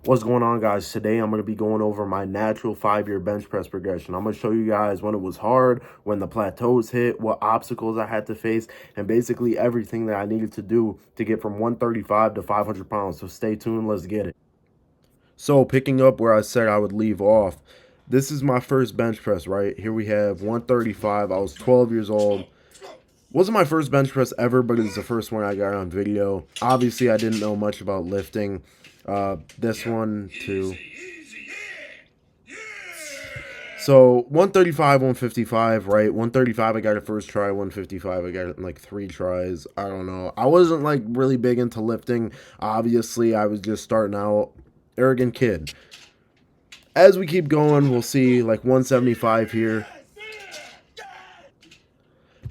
What's going on, guys? Today I'm going to be going over my natural 5-year bench press progression. I'm going to show you guys when it was hard, when the plateaus hit, what obstacles I had to face, and basically everything that I needed to do to get from 135 to 500 pounds. So stay tuned. Let's get it. So picking up where I said I would leave off, this is my first bench press, right? Here we have 135. I was 12 years old. Wasn't my first bench press ever, but it's the first one I got on video. Obviously, I didn't know much about lifting. This one too. So 135, 155, right? 135, I got it first try. 155, I got it in like 3 tries. I don't know. I wasn't like really big into lifting. Obviously, I was just starting out. Arrogant kid. As we keep going, we'll see like 175 here.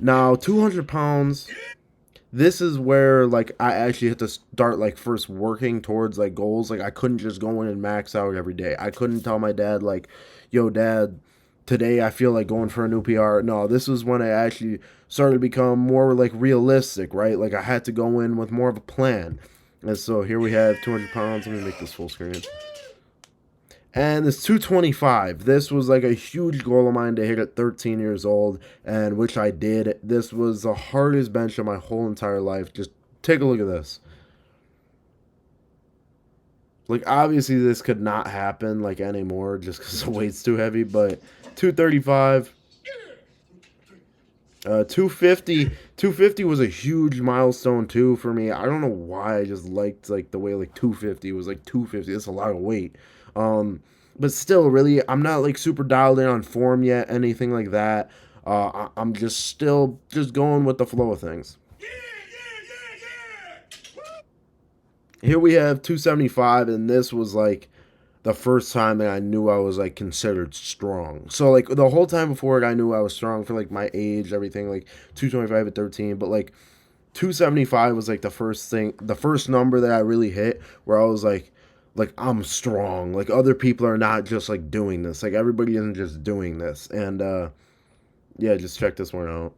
Now, 200 pounds. This is where like I actually had to start like first working towards like goals. Like I couldn't just go in and max out every day. I couldn't tell my dad like, "Yo, dad, today I feel like going for a new PR." No, this was when I actually started to become more like realistic, right? Like I had to go in with more of a plan. And so here we have 200 pounds. Let me make this full screen. And it's 225. This was like a huge goal of mine to hit at 13 years old, and which I did. This was the hardest bench of my whole entire life. Just take a look at this. Like, obviously, this could not happen, like, anymore just because the weight's too heavy, but 235. 250 was a huge milestone, too, for me. I don't know why I just liked, like, the way, like, 250 was, like, 250. That's a lot of weight. But still, really, I'm not like super dialed in on form yet, anything like that. I'm just still just going with the flow of things. Here we have 275, and this was like the first time that I knew I was like considered strong. So like the whole time before it, I knew I was strong for like my age, everything, like 225 at 13, but like 275 was like the first thing, the first number that I really hit where I was like I'm strong. Like other people are not just like doing this. Like everybody isn't just doing this. And yeah, just check this one out.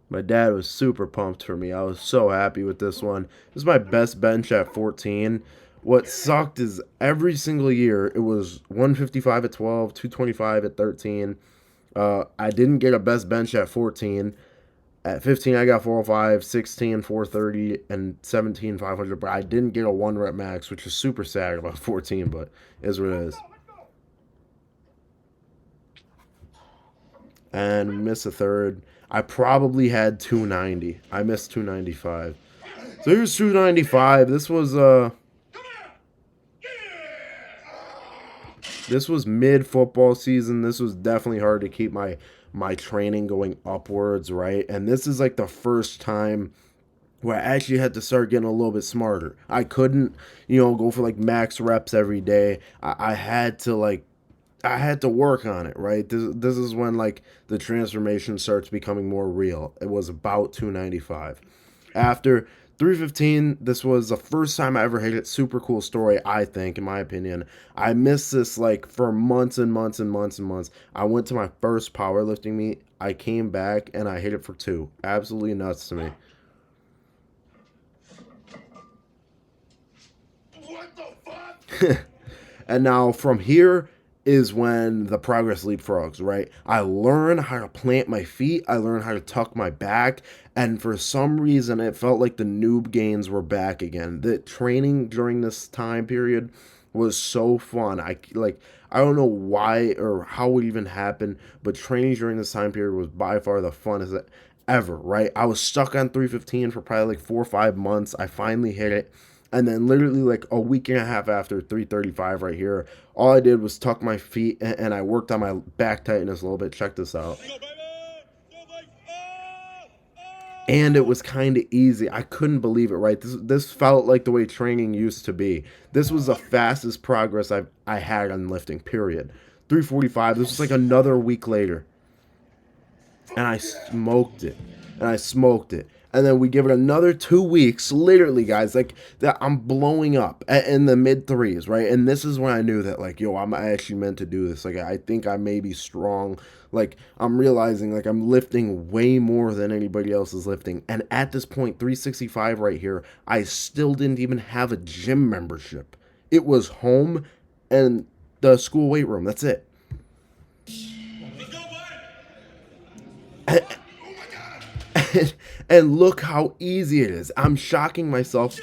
My dad was super pumped for me. I was so happy with this one. This is my best bench at 14. What sucked is every single year it was 155 at 12, 225 at 13. I didn't get a best bench at 14. At 15, I got 405, 16, 430, and 17, 500. But I didn't get a 1 rep max, which is super sad about 14, but is what it is. And missed a third. I probably had 290. I missed 295. So here's 295. This was mid football season. This was definitely hard to keep my training going upwards, right? And this is like the first time where I actually had to start getting a little bit smarter. I couldn't, go for like max reps every day. I had to work on it, right? This is when like the transformation starts becoming more real. It was about 295. After 315, this was the first time I ever hit it. Super cool story, I think, in my opinion. I missed this like for months and months and months and months. I went to my first powerlifting meet. I came back and I hit it for 2. Absolutely nuts to me. What the fuck? And now from here is when the progress leapfrogs, right? I learned how to plant my feet. I learned how to tuck my back. And for some reason, it felt like the noob gains were back again. The training during this time period was so fun. I don't know why or how it even happened, but training during this time period was by far the funnest ever, right? I was stuck on 315 for probably like 4 or 5 months. I finally hit it. And then literally like a week and a half after 335 right here, all I did was tuck my feet and I worked on my back tightness a little bit. Check this out. And it was kind of easy. I couldn't believe it, right? This felt like the way training used to be. This was the fastest progress I had on lifting, period. 345, this was like another week later. And I smoked it. And I smoked it. And then we give it another 2 weeks, literally, guys. Like that, I'm blowing up in the mid threes, right? And this is when I knew that, like, yo, I'm actually meant to do this. Like, I think I may be strong. Like, I'm realizing, like, I'm lifting way more than anybody else is lifting. And at this point, 365 right here, I still didn't even have a gym membership. It was home and the school weight room. That's it. And look how easy it is. I'm shocking myself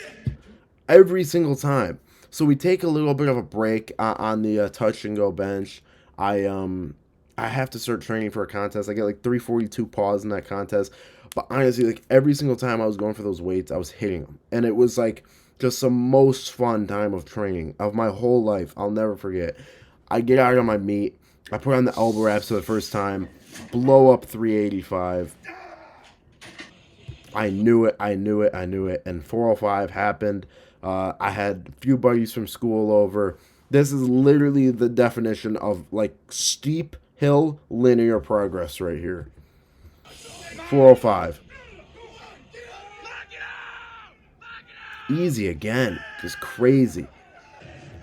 every single time. So we take a little bit of a break on the touch and go bench. I um I have to start training for a contest. I get like 342 pause in that contest. But honestly, like every single time I was going for those weights, I was hitting them. And it was like just the most fun time of training of my whole life. I'll never forget. I get out of my meet. I put on the elbow wraps for the first time. Blow up 385. I knew it. I knew it. I knew it. And 405 happened. I had a few buddies from school over. This is literally the definition of like steep hill linear progress right here. 405. Easy again. Just crazy.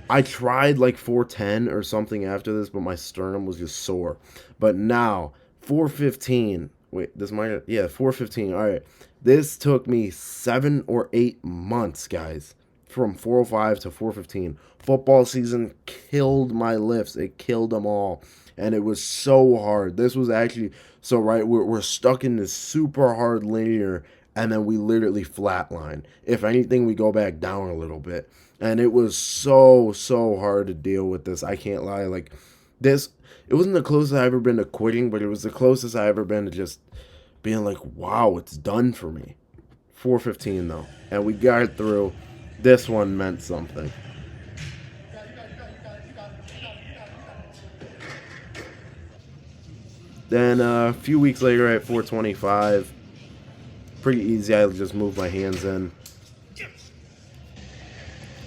I tried like 410 or something after this, but my sternum was just sore. But now, 415. Wait, this might, yeah, 415. All right. This took me 7 or 8 months, guys, from 405 to 415. Football season killed my lifts. It killed them all. And it was so hard. This was actually, so right, we're stuck in this super hard linear, and then we literally flatline. If anything, we go back down a little bit. And it was so hard to deal with this. I can't lie. Like this, it wasn't the closest I ever been to quitting, but it was the closest I ever been to just being like, wow, it's done for me. 415 though, and we got it through. This one meant something. Then a few weeks later at 425, pretty easy. I just moved my hands in.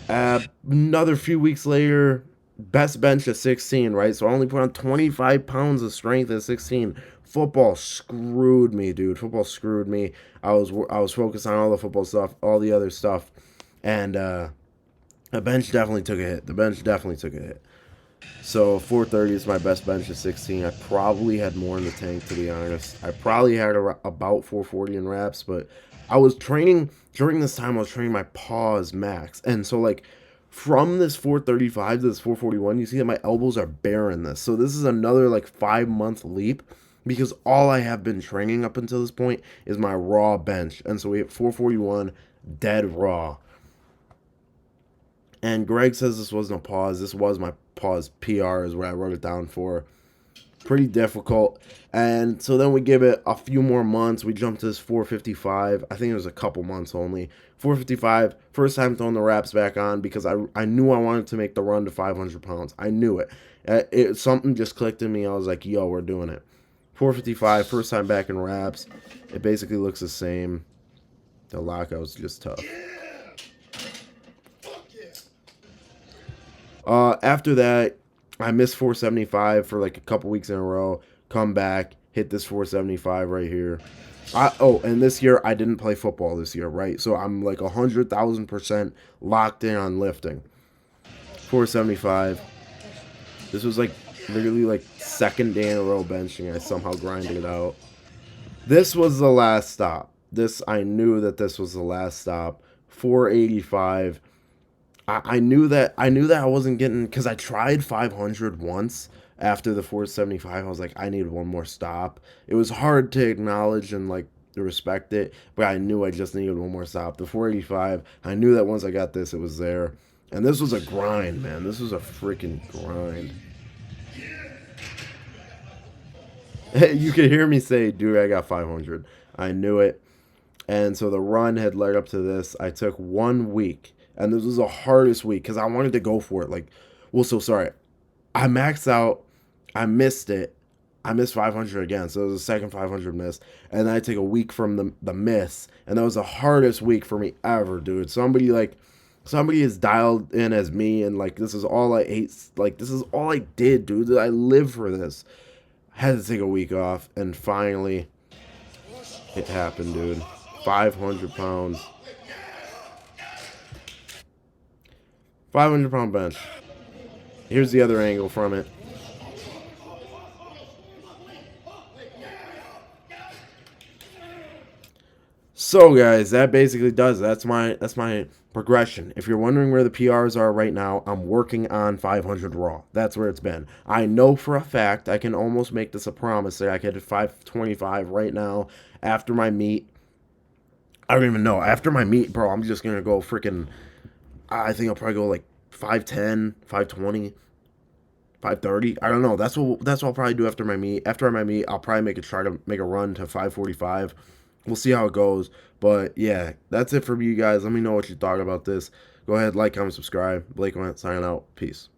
Another few weeks later, best bench at 16, right? So I only put on 25 pounds of strength at 16. Football screwed me, dude. Football screwed me. I was focused on all the football stuff, all the other stuff, and the bench definitely took a hit. The bench definitely took a hit. So 430 is my best bench at 16. I probably had more in the tank, to be honest. I probably had about 440 in reps, but I was training during this time. I was training my pause max, and so like from this 435 to this 441, you see that my elbows are bare in this. So this is another like 5 month leap because all I have been training up until this point is my raw bench, and so we have 441 dead raw. And Greg says this wasn't a pause. This was my pause PR is what I wrote it down for. Pretty difficult. And so then we give it a few more months. We jump to this 455. I think it was a couple months only. 455. First time throwing the wraps back on because I knew I wanted to make the run to 500 pounds. I knew it. Something just clicked in me. I was like, yo, we're doing it. 455. First time back in wraps. It basically looks the same. The lockout's just tough. After that, I missed 475 for like a couple weeks in a row. Come back, hit this 475 right here. And this year I didn't play football this year, right? So I'm like 100,000% locked in on lifting. 475. This was like literally like second day in a row benching. I somehow grinded it out. This was the last stop. I knew that this was the last stop. 485. I knew that I wasn't getting because I tried 500 once after the 475. I was like, I need one more stop. It was hard to acknowledge and like respect it, but I knew I just needed one more stop. The 485, I knew that once I got this, it was there. And this was a grind, man. This was a freaking grind. You could hear me say, dude, I got 500. I knew it. And so the run had led up to this. I took 1 week. And this was the hardest week because I wanted to go for it. Like, well, so sorry. I maxed out. I missed it. I missed 500 again. So it was the second 500 miss. And then I take a week from the miss. And that was the hardest week for me ever, dude. Somebody is dialed in as me. And like, this is all I ate. Like, this is all I did, dude. I live for this. I had to take a week off. And finally, it happened, dude. 500 pounds. 500-pound bench. Here's the other angle from it. So guys, that basically does it. That's my progression. If you're wondering where the PRs are right now, I'm working on 500 raw. That's where it's been. I know for a fact I can almost make this a promise that I could hit 525 right now after my meet. I don't even know. After my meet, bro, I'm just gonna go freaking. I think I'll probably go like 510, 520, 530. I don't know. That's what I'll probably do after my meet. After my meet, I'll probably try to make a run to 545. We'll see how it goes. But yeah, that's it for you guys. Let me know what you thought about this. Go ahead, like, comment, subscribe. Blake went signing out. Peace.